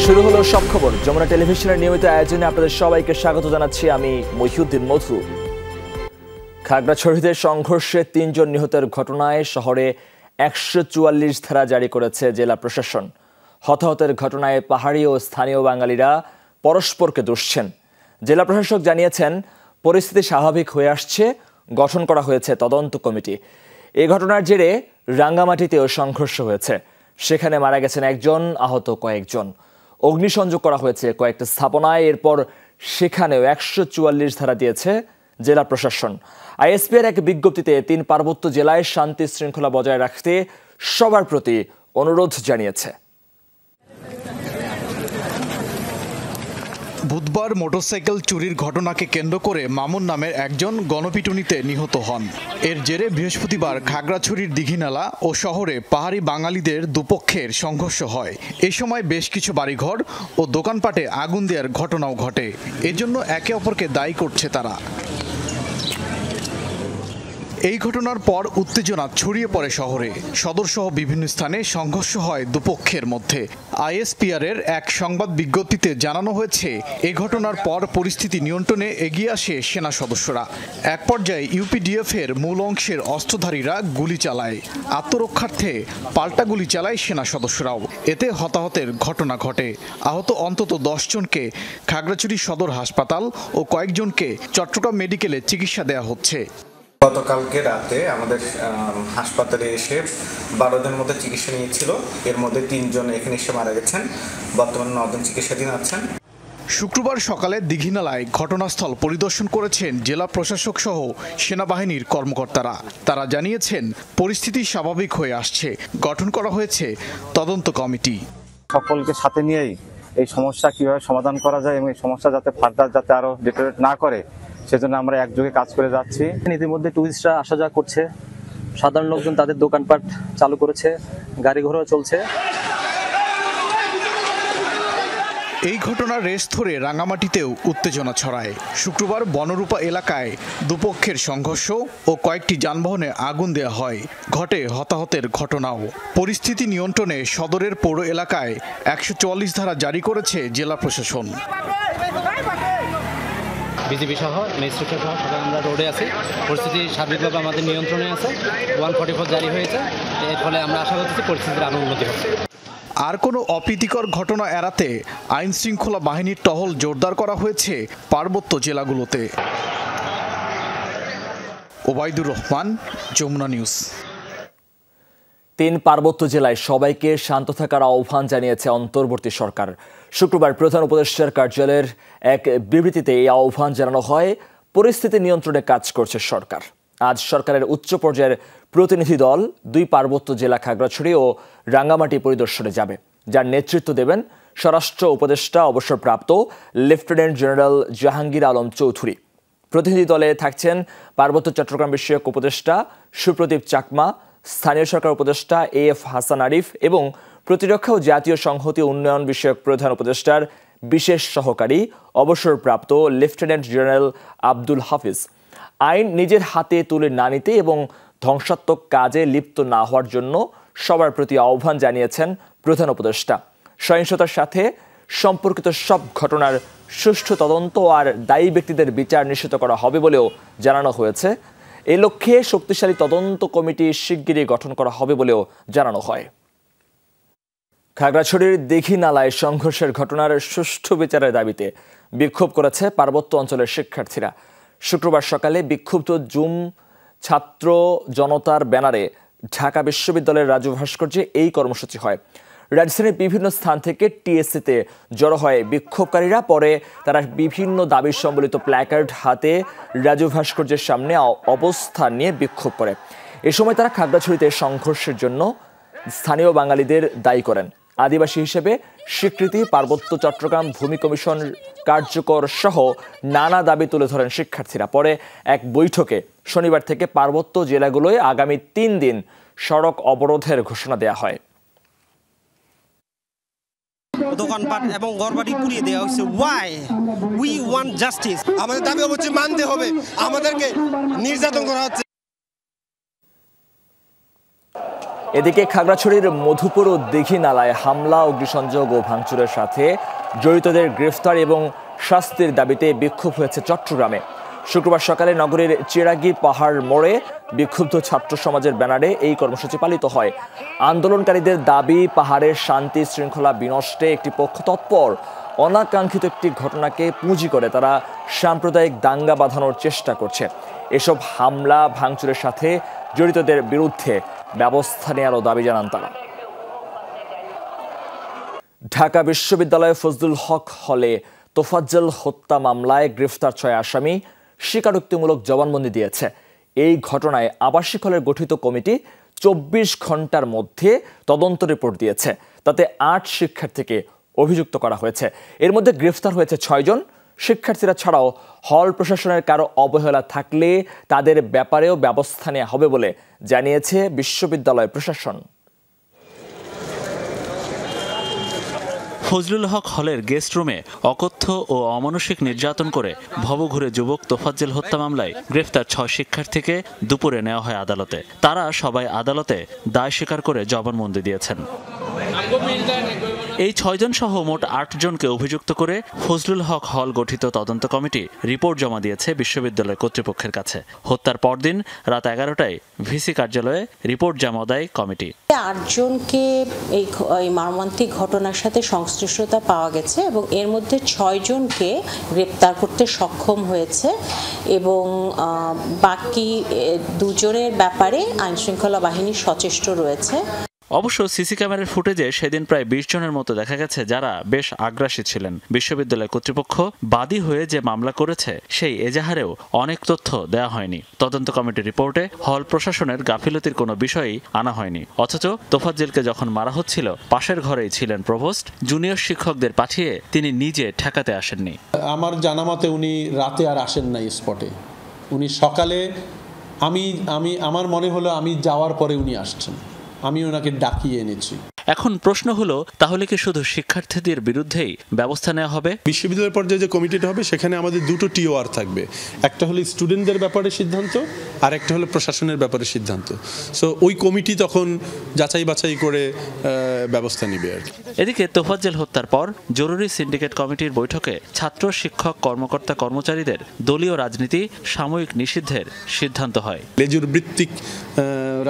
শুরু হলো সব খবর। যমুনা টেলিভিশনের নিয়মিত আয়োজনে আপনাদের সবাইকে স্বাগত জানাচ্ছি আমি মহিউদ্দিন মধু। খাগড়াছড়িতে সংঘর্ষে ৩ জন নিহতের ঘটনায় শহরে ১৪৪ ধারা জারি করেছে জেলা প্রশাসন। হতাহতের ঘটনায় পাহাড়ি ও স্থানীয় বাঙালিরা পরস্পরকে দুষছেন। জেলা প্রশাসক জানিয়েছেন, পরিস্থিতি স্বাভাবিক হয়ে আসছে, গঠন করা হয়েছে তদন্ত কমিটি। এই ঘটনার জেরে রাঙ্গামাটিতেও সংঘর্ষ হয়েছে, সেখানে মারা গেছেন একজন, আহত কয়েকজন। অগ্নিসংযোগ করা হয়েছে কয়েকটা স্থাপনায়। এরপর সেখানেও ১৪৪ ধারা দিয়েছে জেলা প্রশাসন। আইএসপিআর এক বিজ্ঞপ্তিতে ৩ পার্বত্য জেলায় শান্তি শৃঙ্খলা বজায় রাখতে সবার প্রতি অনুরোধ জানিয়েছে। বুধবার মোটরসাইকেল চুরির ঘটনাকে কেন্দ্র করে মামুন নামের একজন গণপিটুনিতে নিহত হন। এর জেরে বৃহস্পতিবার খাগড়াছড়ির দীঘিনালা ও শহরে পাহাড়ি বাঙালিদের দুপক্ষের সংঘর্ষ হয়। এ সময় বেশ কিছু বাড়িঘর ও দোকানপাটে আগুন দেওয়ার ঘটনাও ঘটে। এজন্য একে অপরকে দায়ী করছে তারা। এই ঘটনার পর উত্তেজনা ছড়িয়ে পড়ে শহরে। সদরসহ বিভিন্ন স্থানে সংঘর্ষ হয় দুপক্ষের মধ্যে। আইএসপিআর এর এক সংবাদ বিজ্ঞপ্তিতে জানানো হয়েছে, এই ঘটনার পর পরিস্থিতি নিয়ন্ত্রণে এগিয়ে আসে সেনা সদস্যরা। এক পর্যায়ে ইউপিডিএফ এর মূল অংশের অস্ত্রধারীরা গুলি চালায়। আত্মরক্ষার্থে পাল্টা গুলি চালায় সেনা সদস্যরাও। এতে হতাহতের ঘটনা ঘটে। আহত অন্তত ১০ জনকে খাগড়াছড়ি সদর হাসপাতাল ও কয়েকজনকে চট্টগ্রাম মেডিকেলে চিকিৎসা দেওয়া হচ্ছে। গতকালকে রাতে আমাদের হাসপাতালে এসে ১২ জনের মধ্যে চিকিৎসা নিয়েছিল। এর মধ্যে ৩ জন এখানে এসে মারা গেছেন। বর্তমানে ৯ জন চিকিৎসাধীন আছেন। শুক্রবার সকালে দীঘিনালায় ঘটনাস্থল পরিদর্শন করেছেন জেলা প্রশাসক সহ সেনাবাহিনীর কর্মকর্তারা। তারা জানিয়েছেন, পরিস্থিতি স্বাভাবিক হয়ে আসছে, গঠন করা হয়েছে তদন্ত কমিটি। সকলকে সাথে নিয়েই এই সমস্যা কিভাবে সমাধান করা যায় এবং এই সমস্যা যাতে ফার্দার যাতে আরো ডিটেরিয়েট না করে, সেজন্য আমরা একযোগে কাজ করে যাচ্ছি। ইতিমধ্যে টুরিস্টরা আসা যাওয়া করছে, সাধারণ লোকজন তাদের দোকানপাট চালু করেছে, গাড়ি ঘোড়া চলছে। এই ঘটনার রেশ ধরে রাঙ্গামাটিতেও উত্তেজনা ছড়ায়। শুক্রবার বনরূপা এলাকায় দুপক্ষের সংঘর্ষ ও কয়েকটি যানবাহনে আগুন দেওয়া হয়। ঘটে হতাহতের ঘটনাও। পরিস্থিতি নিয়ন্ত্রণে সদরের পৌর এলাকায় ১৪৪ ধারা জারি করেছে জেলা প্রশাসন। বিজিবি সহ ম্যাজিস্ট্রেট সহ সবাই আমরা রোডে আছি। পরিস্থিতি সার্বিকভাবে আমাদের নিয়ন্ত্রণে আছে। 144 জারি হয়েছে। এর ফলে আমরা আশা করতেছি পরিস্থিতির আরও উন্নতি হবে। আর কোনো অপ্রীতিকর ঘটনা এড়াতে আইন শৃঙ্খলা বাহিনীর টহল জোরদার করা হয়েছে পার্বত্য জেলাগুলোতে। ওবায়দুর রহমান, যমুনা নিউজ। ৩ পার্বত্য জেলায় সবাইকে শান্ত থাকার আহ্বান জানিয়েছে অন্তর্বর্তী সরকার। শুক্রবার প্রধান উপদেষ্টার কার্যালয়ের এক বিবৃতিতে এই আহ্বান জানানো হয়। পরিস্থিতি নিয়ন্ত্রণে কাজ করছে সরকার। আজ সরকারের উচ্চ পর্যায়ের প্রতিনিধি দল 2 পার্বত্য জেলা খাগড়াছড়ি ও রাঙ্গামাটি পরিদর্শনে যাবে, যার নেতৃত্ব দেবেন স্বরাষ্ট্র উপদেষ্টা অবসরপ্রাপ্ত লেফটেন্যান্ট জেনারেল জাহাঙ্গীর আলম চৌধুরী। প্রতিনিধি দলে থাকছেন পার্বত্য চট্টগ্রাম বিষয়ক উপদেষ্টা সুপ্রদীপ চাকমা, স্থানীয় সরকার উপদেষ্টা AF হাসান আরিফ এবং প্রতিরক্ষা ও জাতীয় সংহতি উন্নয়ন বিষয়ক প্রধান উপদেষ্টার বিশেষ সহকারী অবসরপ্রাপ্ত লেফটেন্যান্ট জেনারেল আব্দুল হাফিজ। আইন নিজের হাতে তুলে না নিতে এবং ধ্বংসাত্মক কাজে লিপ্ত না হওয়ার জন্য সবার প্রতি আহ্বান জানিয়েছেন প্রধান উপদেষ্টা। সহিংসতার সাথে সম্পর্কিত সব ঘটনার সুষ্ঠু তদন্ত আর দায়ী ব্যক্তিদের বিচার নিশ্চিত করা হবে বলেও জানানো হয়েছে। এই লক্ষ্যে শক্তিশালী তদন্ত কমিটি শিগগিরই গঠন করা হবে বলেও জানানো হয়। খাগড়াছড়ির দীঘিনালায় সংঘর্ষের ঘটনার সুষ্ঠু বিচারের দাবিতে বিক্ষোভ করেছে পার্বত্য অঞ্চলের শিক্ষার্থীরা। শুক্রবার সকালে বিক্ষুব্ধ জুম ছাত্র জনতার ব্যানারে ঢাকা বিশ্ববিদ্যালয়ের রাজু ভাস্কর্যে এই কর্মসূচি হয়। রাজধানীর বিভিন্ন স্থান থেকে টিএসসিতে জড়ো হয় বিক্ষোভকারীরা। পরে তারা বিভিন্ন দাবি সম্বলিত প্ল্যাকার্ড হাতে রাজু ভাস্কর্যের সামনে অবস্থান নিয়ে বিক্ষোভ করে। এ সময় তারা খাগড়াছড়িতে সংঘর্ষের জন্য স্থানীয় বাঙালিদের দায়ী করেন। আদিবাসী হিসেবে স্বীকৃতি, পার্বত্য চট্টগ্রাম ভূমি কমিশন কার্যকর সহ নানা দাবি তুলে ধরেন শিক্ষার্থীরা। পরে এক বৈঠকে শনিবার থেকে পার্বত্য জেলাগুলোয় আগামী 3 দিন সড়ক অবরোধের ঘোষণা দেওয়া হয়। দোকানপাট এবং ঘরবাড়ি পুড়িয়ে দেওয়া হয়েছে। Why we want justice. আমাদের দাবি অবশ্যই মানতে হবে। আমাদেরকে নির্যাতন করা হচ্ছে। এদিকে খাগড়াছড়ির মধুপুর ও দিঘি নালায় হামলা, অগ্নিসংযোগ ও ভাঙচুরের সাথে জড়িতদের গ্রেফতার এবং শাস্তির দাবিতে বিক্ষোভ হয়েছে চট্টগ্রামে। শুক্রবার সকালে নগরীর চিরাগি পাহাড় মোড়ে বিক্ষুব্ধ ছাত্র সমাজের ব্যানারে এই কর্মসূচি পালিত হয়। আন্দোলনকারীদের দাবি, পাহাড়ের শান্তি শৃঙ্খলা বিনষ্টে একটি পক্ষ তৎপর। অনাকাঙ্ক্ষিত একটি ঘটনাকে পুঁজি করে তারা সাম্প্রদায়িক দাঙ্গা বাঁধানোর চেষ্টা করছে। এসব হামলা ভাঙচুরের সাথে জড়িতদের বিরুদ্ধে ব্যবস্থা নেওয়ারও দাবি জানান তারা। ঢাকা বিশ্ববিদ্যালয়ে ফজলুল হক হলে তোফাজ্জল হত্যা মামলায় গ্রেফতার 6 আসামি স্বীকারোক্তিমূলক জবানবন্দি দিয়েছে। এই ঘটনায় আবাসিক হলের গঠিত কমিটি 24 ঘন্টার মধ্যে তদন্ত রিপোর্ট দিয়েছে। তাতে 8 শিক্ষার্থীকে অভিযুক্ত করা হয়েছে। এর মধ্যে গ্রেফতার হয়েছে 6 জন। শিক্ষার্থীরা ছাড়াও হল প্রশাসনের কারো অবহেলা থাকলে তাদের ব্যাপারেও ব্যবস্থা নেওয়া হবে বলে জানিয়েছে বিশ্ববিদ্যালয় প্রশাসন। ফজলুল হক হলের গেস্ট রুমে অকথ্য ও অমানসিক নির্যাতন করে ভবঘুরে যুবক তোফাজ্জল হত্যা মামলায় গ্রেফতার 6 শিক্ষার্থীকে দুপুরে নেওয়া হয় আদালতে। তারা সবাই আদালতে দায় স্বীকার করে জবানবন্দি দিয়েছেন। এই 6 জন সহ মোট 8 জনকে অভিযুক্ত করে ফজলুল হক হল গঠিত তদন্ত কমিটি রিপোর্ট জমা দিয়েছে বিশ্ববিদ্যালয় কর্তৃপক্ষের কাছে। হত্যার পরদিন রাত 11টায় ভিসি কার্যালয়ে রিপোর্ট জমা দেয় কমিটি। 8 জনকে এই মর্মান্তিক ঘটনার সাথে সংশ্লিষ্টতা পাওয়া গেছে এবং এর মধ্যে 6 জনকে গ্রেপ্তার করতে সক্ষম হয়েছে এবং বাকি 2 জনের ব্যাপারে আইনশৃঙ্খলা বাহিনী সচেষ্ট রয়েছে। অবশ্য সিসি ক্যামেরার ফুটেজে সেদিন প্রায় 20 জনের মতো দেখা গেছে যারা বেশ আগ্রাসী ছিলেন। বিশ্ববিদ্যালয় কর্তৃপক্ষ বাদী হয়ে যে মামলা করেছে সেই এজাহারেও অনেক তথ্য দেওয়া হয়নি। তদন্ত কমিটির রিপোর্টে হল প্রশাসনের গাফিলতির কোনো বিষয়ই আনা হয়নি। অথচ তোফাজ্জলকে যখন মারা হচ্ছিল পাশের ঘরেই ছিলেন প্রভোস্ট। জুনিয়র শিক্ষকদের পাঠিয়ে তিনি নিজে ঠেকাতে আসেননি। আমার জানামতে উনি রাতে আর আসেন নাই স্পটে। উনি সকালে আমার মনে হলো আমি যাওয়ার পরে উনি আসছেন। আমি ওনাকে ডাকিয়ে এনেছি। এখন প্রশ্ন হলো, তাহলে কি শুধু শিক্ষার্থীদের বিরুদ্ধেই ব্যবস্থা নেওয়া হবে? বিশ্ববিদ্যালয় পর্যায়ে যে কমিটিটা হবে সেখানে আমাদের 2টো টিওআর থাকবে। একটা হলো স্টুডেন্টদের ব্যাপারে সিদ্ধান্ত, আর একটা হলো প্রশাসনের ব্যাপারে সিদ্ধান্ত। সো ওই কমিটি তখন যাচাই বাছাই করে ব্যবস্থা নেবে আর কি। এদিকে তোফাজ্জল হত্যার পর জরুরি সিন্ডিকেট কমিটির বৈঠকে ছাত্র, শিক্ষক, কর্মকর্তা, কর্মচারীদের দলীয় রাজনীতি সাময়িক নিষিদ্ধের সিদ্ধান্ত হয়। লেজুর বৃত্তিক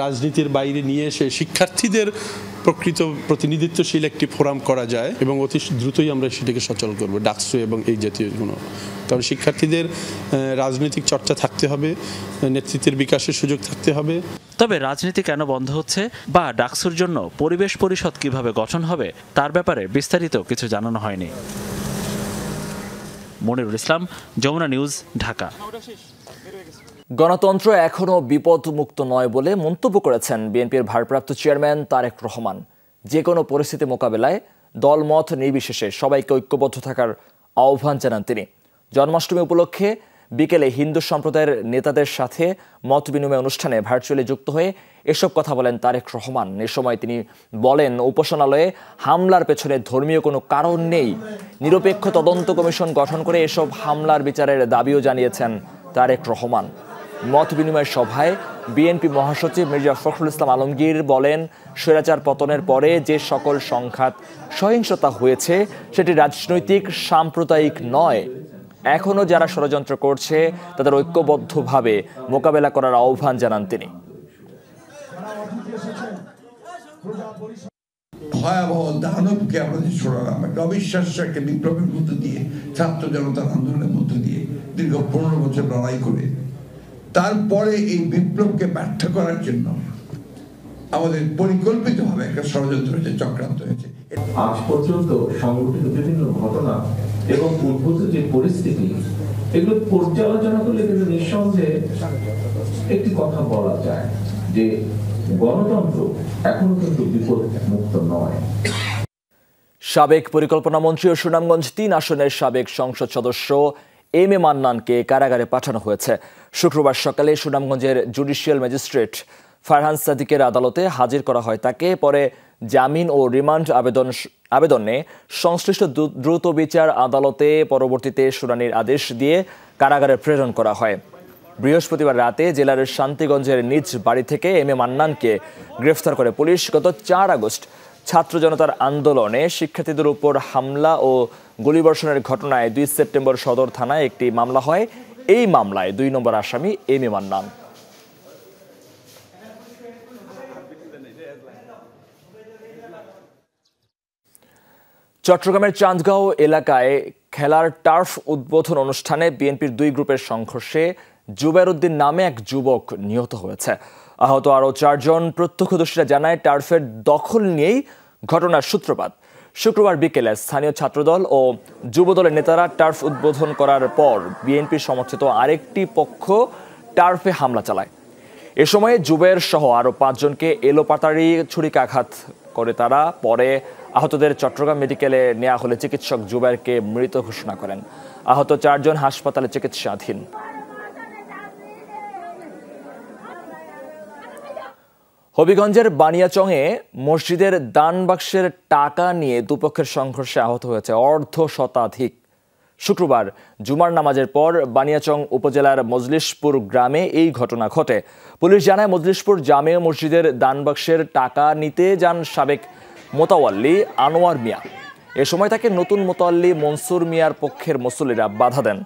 রাজনীতির বাইরে নিয়ে এসে শিক্ষার্থীদের প্রকৃত প্রতিনিধিত্বশীল একটি ফোরাম করা যায় এবং অতি দ্রুতই আমরা সেটাকে সচল করব, ডাকসু এবং এই জাতীয় কোনো। কারণ শিক্ষার্থীদের রাজনৈতিক চর্চা থাকতে হবে, নেতৃত্বের বিকাশের সুযোগ থাকতে হবে। তবে রাজনীতি কেন বন্ধ হচ্ছে বা ডাকসুর জন্য পরিবেশ পরিষদ কিভাবে গঠন হবে তার ব্যাপারে বিস্তারিত কিছু জানানো হয়নি। মনিরুল ইসলাম, যমুনা নিউজ, ঢাকা। গণতন্ত্র এখনো বিপদমুক্ত নয় বলে মন্তব্য করেছেন বিএনপির ভারপ্রাপ্ত চেয়ারম্যান তারেক রহমান। যে কোনো পরিস্থিতি মোকাবেলায় দলমত নির্বিশেষে সবাইকে ঐক্যবদ্ধ থাকার আহ্বান জানান তিনি। জন্মাষ্টমী উপলক্ষে বিকেলে হিন্দু সম্প্রদায়ের নেতাদের সাথে মত বিনিময় অনুষ্ঠানে ভার্চুয়ালি যুক্ত হয়ে এসব কথা বলেন তারেক রহমান। এ সময় তিনি বলেন, উপাসনালয়ে হামলার পেছনে ধর্মীয় কোনো কারণ নেই। নিরপেক্ষ তদন্ত কমিশন গঠন করে এসব হামলার বিচারের দাবিও জানিয়েছেন তারেক রহমান। মত বিনিময় সভায় বিএনপি মহাসচিব মির্জা ফখরুল ইসলাম আলমগীর বলেন, স্বৈরাচার পতনের পরে যে সকল সংঘাত সহিংসতা হয়েছে সেটি রাজনৈতিক, সাম্প্রদায়িক নয়। এখনও যারা ষড়যন্ত্র করছে তাদের ঐক্যবদ্ধভাবে মোকাবেলা করার আহ্বান জানান তিনি। ভয়াবহ দানবকে আমাদের ছড়ালাম, একটা অবিশ্বাস্য একটা বিপ্লবের মধ্য দিয়ে, ছাত্র জনতার আন্দোলনের মধ্য দিয়ে দীর্ঘ 15 বছর লড়াই করে তারপরে এই বিপ্লবকে ব্যর্থ করার জন্য আমাদের পরিকল্পিতভাবে একটা ষড়যন্ত্র হয়েছে, চক্রান্ত হয়েছে। আজ পর্যন্ত সংঘটিত বিভিন্ন ঘটনা এবং উদ্ভূত যে পরিস্থিতি, এগুলো পর্যালোচনা করলে কিন্তু নিঃসন্দেহে একটি কথা বলা যায় যে গণতন্ত্র এখনো কিন্তু বিপদ মুক্ত নয়। সাবেক পরিকল্পনা মন্ত্রী ও সুনামগঞ্জ 3 আসনের সাবেক সংসদ সদস্য এম এ মান্নানকে কারাগারে পাঠানো হয়েছে। শুক্রবার সকালে সুনামগঞ্জের জুডিশিয়াল ম্যাজিস্ট্রেট ফারহান সাদিকের আদালতে হাজির করা হয় তাকে। পরে জামিন ও রিমান্ড আবেদনে সংশ্লিষ্ট দ্রুত বিচার আদালতে পরবর্তীতে শুনানির আদেশ দিয়ে কারাগারে প্রেরণ করা হয়। বৃহস্পতিবার রাতে জেলার শান্তিগঞ্জের নিজ বাড়ি থেকে এম এ মান্নানকে গ্রেফতার করে পুলিশ। গত 4 আগস্ট ছাত্র জনতার আন্দোলনে শিক্ষার্থীদের উপর হামলা ও গুলিবর্ষণের ঘটনায় 2 সেপ্টেম্বর সদর থানায় একটি মামলা হয়। এই মামলায় 2 নম্বর আসামি এম এ মান্নান। চট্টগ্রামের চান্দগাঁও এলাকায় খেলার টার্ফ উদ্বোধন অনুষ্ঠানে বিএনপির 2 গ্রুপের সংঘর্ষে জুবাইর উদ্দিন নামে এক যুবক নিহত হয়েছে। আহত আরও 4 জন। প্রত্যক্ষদর্শীরা জানায় টার্ফের দখল নিয়েই ঘটনার সূত্রপাত। শুক্রবার বিকেলে স্থানীয় ছাত্রদল ও যুবদলের নেতারা টার্ফ উদ্বোধন করার পর বিএনপি সমর্থিত আরেকটি পক্ষ টার্ফে হামলা চালায়। এ সময় জুবাইর সহ আরও 5 জনকে এলোপাতাড়ি ছুরিকাঘাত করে তারা। পরে আহতদের চট্টগ্রাম মেডিকেলে নেওয়া হলে চিকিৎসক জুবাইরকে মৃত ঘোষণা করেন। আহত 4 জন হাসপাতালে চিকিৎসাধীন। হবিগঞ্জের বানিয়াচংয়ে মসজিদের দান বাক্সের টাকা নিয়ে দুপক্ষের সংঘর্ষে আহত হয়েছে অর্ধ শতাধিক। শুক্রবার জুমার নামাজের পর বানিয়াচং উপজেলার মজলিশপুর গ্রামে এই ঘটনা ঘটে। পুলিশ জানায় মজলিশপুর জামে মসজিদের দান বাক্সের টাকা নিতে যান সাবেক মোতাওয়াল্লি আনোয়ার মিয়া। এ সময় তাকে নতুন মোতাওয়াল্লি মনসুর মিয়ার পক্ষের মুসল্লিরা বাধা দেন।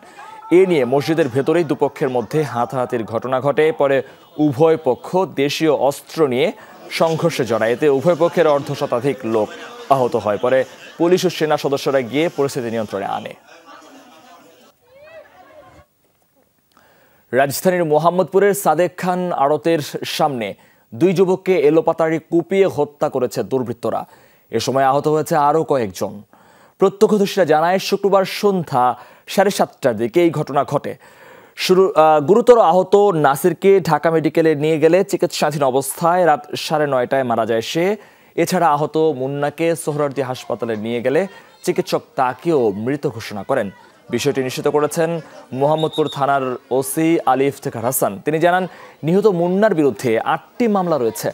এ নিয়ে মসজিদের ভেতরেই দুপক্ষের মধ্যে হাতাহাতির ঘটনা ঘটে। পরে উভয় পক্ষ দেশীয় অস্ত্র নিয়ে সংঘর্ষে জড়ায়। এতে উভয় পক্ষের অর্ধ শতাধিক লোক আহত হয়। পরে পুলিশ ও সেনা সদস্যরা গিয়ে পরিস্থিতি নিয়ন্ত্রণে আনে। রাজধানীর মোহাম্মদপুরের সাদেক খান আড়তের সামনে 2 যুবককে এলোপাতাড়ি কুপিয়ে হত্যা করেছে দুর্বৃত্তরা। এ সময় আহত হয়েছে আরও কয়েকজন। প্রত্যক্ষদর্শীরা জানায় শুক্রবার সন্ধ্যা 7:30টার দিকে এই ঘটনা ঘটে। গুরুতর আহত নাসিরকে ঢাকা মেডিকেলে নিয়ে গেলে চিকিৎসাধীন অবস্থায় রাত 9:30টায় মারা যায় সে। এছাড়া আহত মুন্নাকে সোহরাওয়ার্দী হাসপাতালে নিয়ে গেলে চিকিৎসক তাকেও মৃত ঘোষণা করেন। বিষয়টি নিশ্চিত করেছেন মোহাম্মদপুর থানার ওসি আলী ইফতেখার হাসান। তিনি জানান নিহত মুন্নার বিরুদ্ধে 8টি মামলা রয়েছে।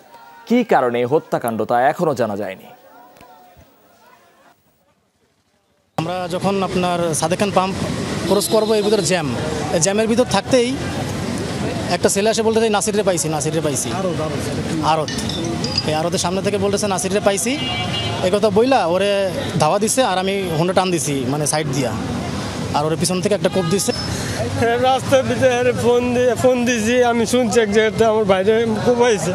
কী কারণে হত্যাকাণ্ড তা এখনো জানা যায়নি। আমরা যখন আপনার সাদেক খান পাম্প ক্রস করবো এর ভিতরে জ্যামের ভিতর থাকতেই একটা ছেলে এসে বলতেছে নাসিরে পাইছি আরত। এই আরতের সামনে থেকে বলতেছে নাসিরে পাইছি। এই কথা বইলা ওরে ধাওয়া দিছে আর আমি হোন্ডা টান দিছি মানে সাইড দিয়া, আর ওর পিছন থেকে একটা কোপ দিছে। রাস্তার ভিতরে ফোন দিয়েছি, আমি শুনছি এক জায়গাতে আমার বাইরে কোপাইছে।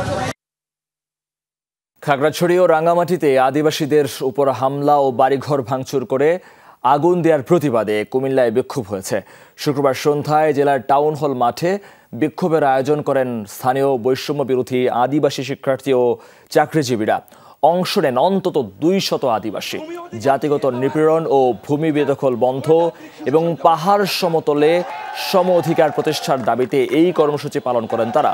খাগড়াছড়ি ও রাঙ্গামাটিতে আদিবাসীদের উপর হামলা ও বাড়িঘর ভাঙচুর করে আগুন দেওয়ার প্রতিবাদে কুমিল্লায় বিক্ষোভ হয়েছে। শুক্রবার সন্ধ্যায় জেলার টাউন হল মাঠে বিক্ষোভের আয়োজন করেন স্থানীয় বৈষম্য বিরোধী আদিবাসী শিক্ষার্থী ও চাকরিজীবীরা। অংশ নেন অন্তত 200 আদিবাসী। জাতিগত নিপীড়ন ও ভূমি বেদখল বন্ধ এবং পাহাড় সমতলে সম অধিকার প্রতিষ্ঠার দাবিতে এই কর্মসূচি পালন করেন তারা।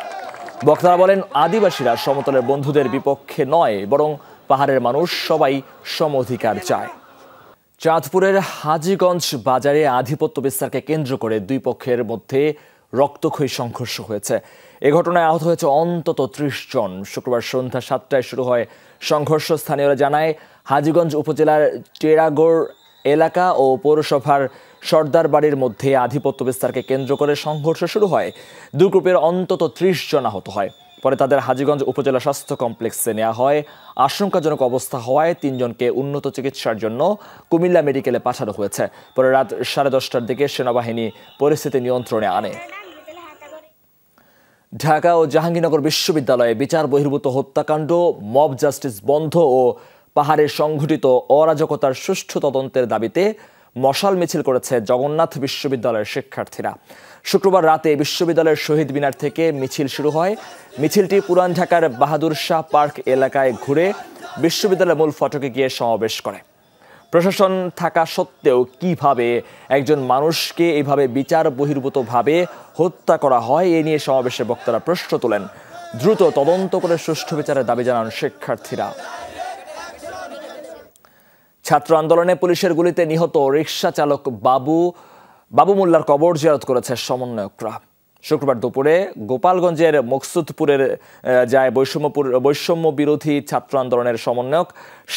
বক্তারা বলেন আদিবাসীরা সমতলের বন্ধুদের বিপক্ষে নয়, বরং পাহাড়ের মানুষ সবাই সম অধিকার চায়। চাঁদপুরের হাজীগঞ্জ বাজারে আধিপত্য বিস্তারকে কেন্দ্র করে 2 পক্ষের মধ্যে রক্তক্ষয়ী সংঘর্ষ হয়েছে। এ ঘটনায় আহত হয়েছে অন্তত 30 জন। শুক্রবার সন্ধ্যা 7টায় শুরু হয় সংঘর্ষ। স্থানীয়রা জানায় হাজীগঞ্জ উপজেলার টেরাগড় এলাকা ও পৌরসভার সর্দার বাড়ির মধ্যে আধিপত্য বিস্তারকে কেন্দ্র করে সংঘর্ষ শুরু হয়। 2 গ্রুপের অন্তত 30 জন আহত হয়। পরে তাদের হাজীগঞ্জ উপজেলা স্বাস্থ্য কমপ্লেক্সে নেওয়া হয়। আশঙ্কাজনক অবস্থা হওয়ায় 3 জনকে উন্নত চিকিৎসার জন্য কুমিল্লা মেডিকেলে পাঠানো হয়েছে। পরে রাত 10:30টার দিকে সেনাবাহিনী পরিস্থিতি নিয়ন্ত্রণে আনে। ঢাকা ও জাহাঙ্গীরনগর বিশ্ববিদ্যালয়ে বিচার বহির্ভূত হত্যাকাণ্ড, মব জাস্টিস বন্ধ ও পাহাড়ের সংঘটিত অরাজকতার সুষ্ঠু তদন্তের দাবিতে মশাল মিছিল করেছে জগন্নাথ বিশ্ববিদ্যালয়ের শিক্ষার্থীরা। শুক্রবার রাতে বিশ্ববিদ্যালয়ের শহীদ মিনার থেকে মিছিল শুরু হয়। মিছিলটি পুরান ঢাকার বাহাদুর শাহ পার্ক এলাকায় ঘুরে বিশ্ববিদ্যালয়ের মূল ফটকে গিয়ে সমাবেশ করে। প্রশাসন থাকা সত্ত্বেও কিভাবে একজন মানুষকে এইভাবে বিচার বহির্ভূতভাবে হত্যা করা হয় এ নিয়ে সমাবেশে বক্তারা প্রশ্ন তোলেন। দ্রুত তদন্ত করে সুষ্ঠু বিচারের দাবি জানান শিক্ষার্থীরা। ছাত্র আন্দোলনে পুলিশের গুলিতে নিহত রিকশা চালক বাবু মোল্লার কবর জিয়ারত করেছে সমন্বয়করা। শুক্রবার দুপুরে গোপালগঞ্জের মকসুদপুরের যায় বৈষম্য বিরোধী ছাত্র আন্দোলনের সমন্বয়ক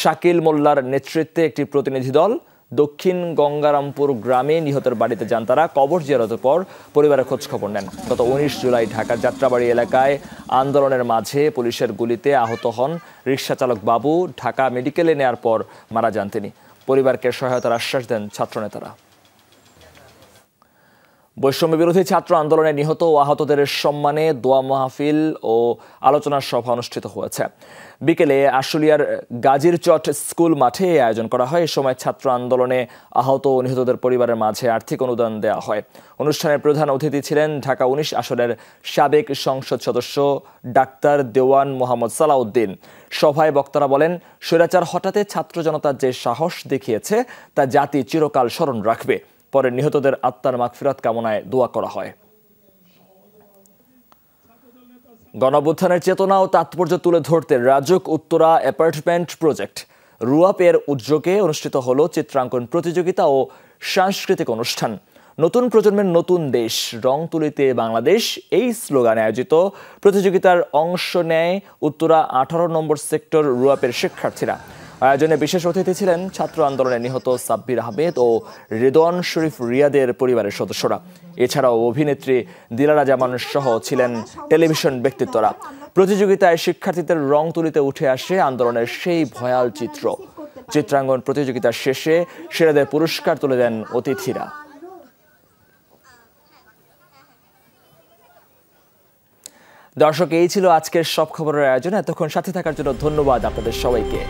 শাকিল মোল্লার নেতৃত্বে একটি প্রতিনিধি দল দক্ষিণ গঙ্গারামপুর গ্রামে নিহতের বাড়িতে যান তারা। কবর জিয়ারতের পর পরিবারের খোঁজ খবর নেন। গত 19 জুলাই ঢাকার যাত্রাবাড়ি এলাকায় আন্দোলনের মাঝে পুলিশের গুলিতে আহত হন রিকশা চালক বাবু। ঢাকা মেডিকেলে নেয়ার পর মারা যান তিনি। পরিবারকে সহায়তার আশ্বাস দেন ছাত্রনেতারা। বৈষম্য বিরোধী ছাত্র আন্দোলনে নিহত ও আহতদের সম্মানে দোয়া মাহফিল ও আলোচনা সভা অনুষ্ঠিত হয়েছে। বিকেলে আশুলিয়ার গাজীরচট স্কুল মাঠে আয়োজন করা হয়। এ সময় ছাত্র আন্দোলনে আহত ও নিহতদের পরিবারের মাঝে আর্থিক অনুদান দেওয়া হয়। অনুষ্ঠানের প্রধান অতিথি ছিলেন ঢাকা 19 আসনের সাবেক সংসদ সদস্য ডাক্তার দেওয়ান মোহাম্মদ সালাউদ্দিন। সভায় বক্তারা বলেন, স্বৈরাচার হঠাতে ছাত্র জনতা যে সাহস দেখিয়েছে তা জাতি চিরকাল স্মরণ রাখবে। পরে নিহতদের আত্মার মাগফিরাত কামনায় দোয়া করা হয়। গণঅভ্যুত্থানের চেতনা ও তাৎপর্য তুলে ধরতে রাজুক উত্তরা অ্যাপার্টমেন্ট প্রজেক্ট রুয়াপের উদ্যোগে অনুষ্ঠিত হলো চিত্রাঙ্কন প্রতিযোগিতা ও সাংস্কৃতিক অনুষ্ঠান। নতুন প্রজন্মের নতুন দেশ, রং তুলিতে বাংলাদেশ এই স্লোগানে আয়োজিত প্রতিযোগিতার অংশ নেয় উত্তরা 18 নম্বর সেক্টর রুয়াপের শিক্ষার্থীরা। আয়োজনে বিশেষ অতিথি ছিলেন ছাত্র আন্দোলনে নিহত সাব্বির আহমেদ ও রিদওয়ান শরীফ রিয়াদের পরিবারের সদস্যরা। এছাড়াও অভিনেত্রী দিলারা জামান সহ ছিলেন টেলিভিশন ব্যক্তিত্বরা। প্রতিযোগিতায় শিক্ষার্থীদের রং তুলিতে উঠে আসে আন্দোলনের সেই ভয়াল চিত্র। চিত্রাঙ্কন প্রতিযোগিতা শেষে সেরাদের পুরস্কার তুলে দেন অতিথিরা। দর্শক, এই ছিল আজকের সব খবরের আয়োজন। এতক্ষণ সাথে থাকার জন্য ধন্যবাদ আপনাদের সবাইকে।